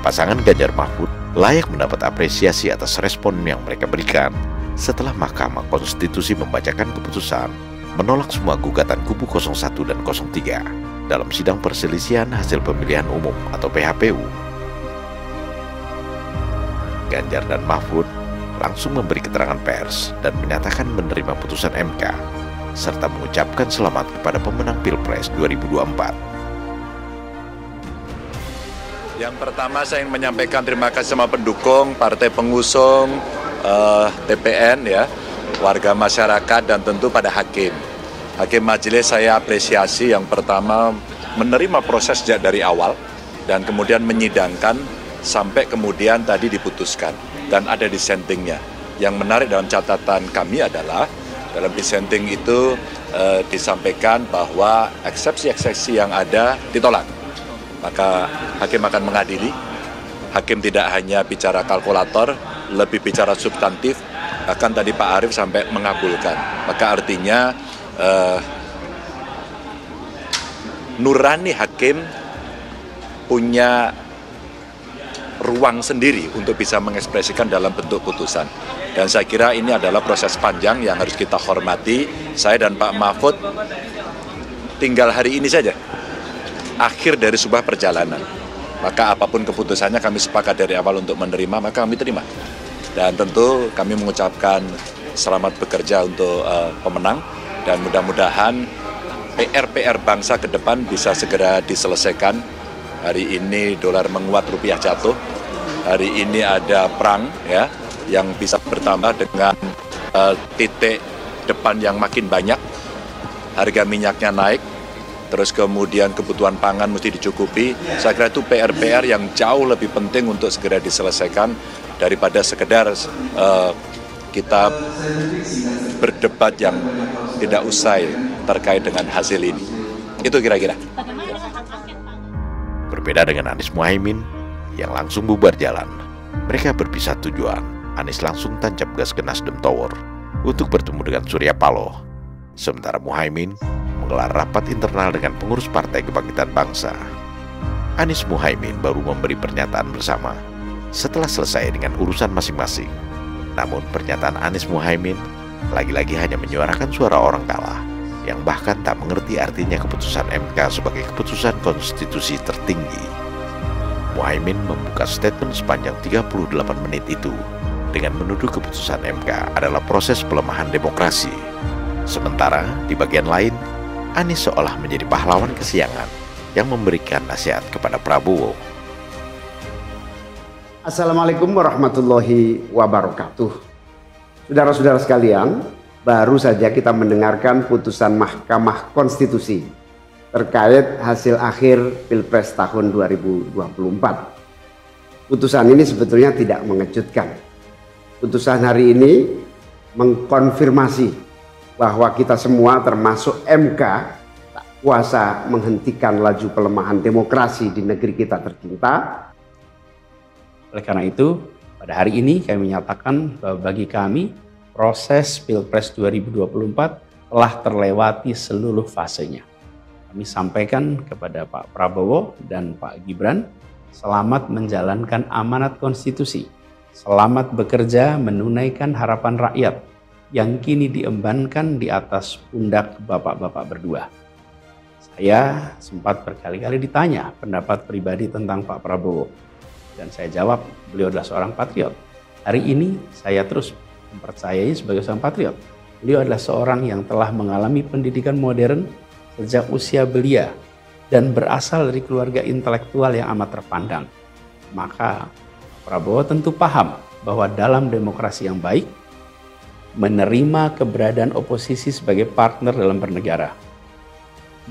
Pasangan Ganjar Mahfud layak mendapat apresiasi atas respon yang mereka berikan setelah Mahkamah Konstitusi membacakan keputusan menolak semua gugatan kubu 01 dan 03 dalam sidang perselisihan hasil pemilihan umum atau PHPU. Ganjar dan Mahfud langsung memberi keterangan pers dan menyatakan menerima putusan MK, serta mengucapkan selamat kepada pemenang Pilpres 2024. Yang pertama saya ingin menyampaikan terima kasih sama pendukung, partai pengusung, TPN ya, warga masyarakat dan tentu pada hakim. Hakim majelis saya apresiasi yang pertama menerima proses sejak dari awal dan kemudian menyidangkan sampai kemudian tadi diputuskan dan ada dissentingnya. Yang menarik dalam catatan kami adalah dalam dissenting itu disampaikan bahwa eksepsi-eksepsi yang ada ditolak. Maka hakim akan mengadili. Hakim tidak hanya bicara kalkulator, lebih bicara substantif. Bahkan tadi Pak Arief sampai mengabulkan. Maka artinya nurani hakim punya ruang sendiri untuk bisa mengekspresikan dalam bentuk putusan. Dan saya kira ini adalah proses panjang yang harus kita hormati. Saya dan Pak Mahfud tinggal hari ini saja akhir dari sebuah perjalanan. Maka apapun keputusannya kami sepakat dari awal untuk menerima, maka kami terima. Dan tentu kami mengucapkan selamat bekerja untuk pemenang dan mudah-mudahan PR bangsa ke depan bisa segera diselesaikan. Hari ini dolar menguat, rupiah jatuh. Hari ini ada perang ya yang bisa bertambah dengan titik depan yang makin banyak. Harga minyaknya naik. Terus kemudian kebutuhan pangan mesti dicukupi. Saya kira itu PR yang jauh lebih penting untuk segera diselesaikan daripada sekedar kita berdebat yang tidak usai terkait dengan hasil ini. Itu kira-kira. Berbeda dengan Anies Muhaimin yang langsung bubar jalan, mereka berpisah tujuan. Anies langsung tancap gas ke Nasdem Tower untuk bertemu dengan Surya Paloh. Sementara Muhaimin menggelar rapat internal dengan pengurus Partai Kebangkitan Bangsa. Anies Muhaimin baru memberi pernyataan bersama setelah selesai dengan urusan masing-masing. Namun pernyataan Anies Muhaimin lagi-lagi hanya menyuarakan suara orang kalah yang bahkan tak mengerti artinya keputusan MK sebagai keputusan konstitusi tertinggi. Muhaimin membuka statement sepanjang 38 menit itu dengan menuduh keputusan MK adalah proses pelemahan demokrasi. Sementara di bagian lain, Anies seolah menjadi pahlawan kesiangan yang memberikan nasihat kepada Prabowo. Assalamualaikum warahmatullahi wabarakatuh. Saudara-saudara sekalian, baru saja kita mendengarkan putusan Mahkamah Konstitusi terkait hasil akhir Pilpres tahun 2024. Putusan ini sebetulnya tidak mengejutkan. Putusan hari ini mengkonfirmasi bahwa kita semua termasuk MK tak kuasa menghentikan laju pelemahan demokrasi di negeri kita tercinta. Oleh karena itu, pada hari ini kami menyatakan bahwa bagi kami proses Pilpres 2024 telah terlewati seluruh fasenya. Kami sampaikan kepada Pak Prabowo dan Pak Gibran, selamat menjalankan amanat konstitusi, selamat bekerja menunaikan harapan rakyat yang kini diembankan di atas pundak bapak-bapak berdua. Saya sempat berkali-kali ditanya pendapat pribadi tentang Pak Prabowo. Dan saya jawab, beliau adalah seorang patriot. Hari ini saya terus mempercayai sebagai seorang patriot. Beliau adalah seorang yang telah mengalami pendidikan modern sejak usia belia dan berasal dari keluarga intelektual yang amat terpandang. Maka Prabowo tentu paham bahwa dalam demokrasi yang baik, menerima keberadaan oposisi sebagai partner dalam bernegara,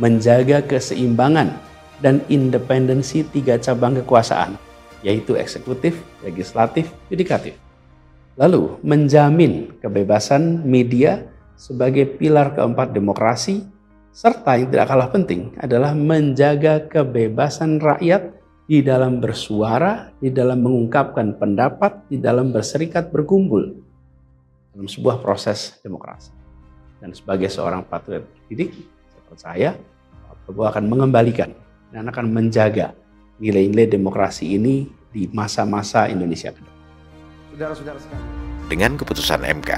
menjaga keseimbangan dan independensi tiga cabang kekuasaan, yaitu eksekutif, legislatif, yudikatif. Lalu menjamin kebebasan media sebagai pilar keempat demokrasi, serta yang tidak kalah penting adalah menjaga kebebasan rakyat di dalam bersuara, di dalam mengungkapkan pendapat, di dalam berserikat berkumpul dalam sebuah proses demokrasi. Dan sebagai seorang patriot didik, saya percaya Pak Prabowo akan mengembalikan dan akan menjaga nilai-nilai demokrasi ini di masa-masa Indonesia ke depan. Saudara-saudara sekalian. Dengan keputusan MK,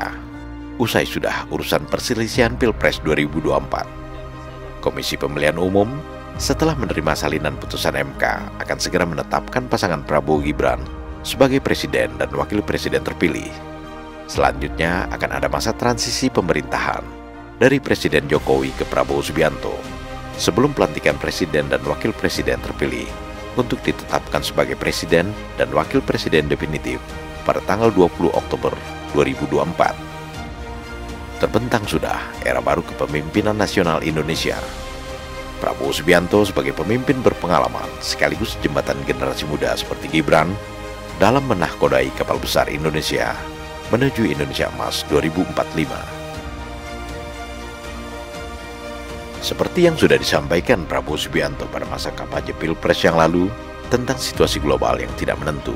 usai sudah urusan perselisihan Pilpres 2024. Komisi Pemilihan Umum setelah menerima salinan putusan MK akan segera menetapkan pasangan Prabowo Gibran sebagai presiden dan wakil presiden terpilih. Selanjutnya akan ada masa transisi pemerintahan dari Presiden Jokowi ke Prabowo Subianto sebelum pelantikan presiden dan wakil presiden terpilih untuk ditetapkan sebagai presiden dan wakil presiden definitif pada tanggal 20 Oktober 2024. Terbentang sudah era baru kepemimpinan nasional Indonesia. Prabowo Subianto sebagai pemimpin berpengalaman sekaligus jembatan generasi muda seperti Gibran dalam menahkodai kapal besar Indonesia menuju Indonesia Emas 2045. Seperti yang sudah disampaikan Prabowo Subianto pada masa kampanye Pilpres yang lalu tentang situasi global yang tidak menentu,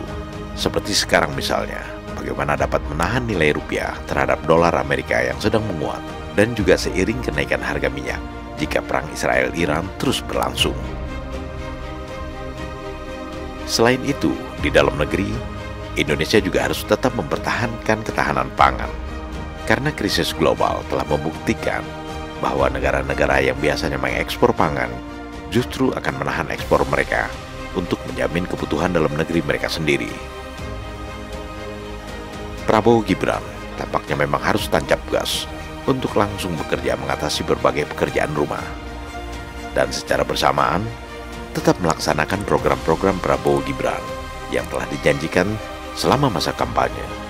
seperti sekarang misalnya, bagaimana dapat menahan nilai rupiah terhadap dolar Amerika yang sedang menguat dan juga seiring kenaikan harga minyak jika perang Israel-Iran terus berlangsung. Selain itu, di dalam negeri, Indonesia juga harus tetap mempertahankan ketahanan pangan karena krisis global telah membuktikan bahwa negara-negara yang biasanya mengekspor pangan justru akan menahan ekspor mereka untuk menjamin kebutuhan dalam negeri mereka sendiri. Prabowo Gibran tampaknya memang harus tancap gas untuk langsung bekerja mengatasi berbagai pekerjaan rumah. Dan secara bersamaan, tetap melaksanakan program-program Prabowo Gibran yang telah dijanjikan selama masa kampanye.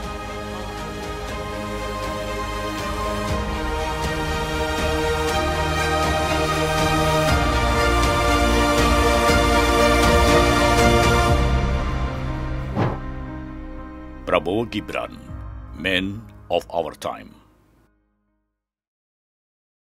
Prabowo Gibran, Man of Our Time.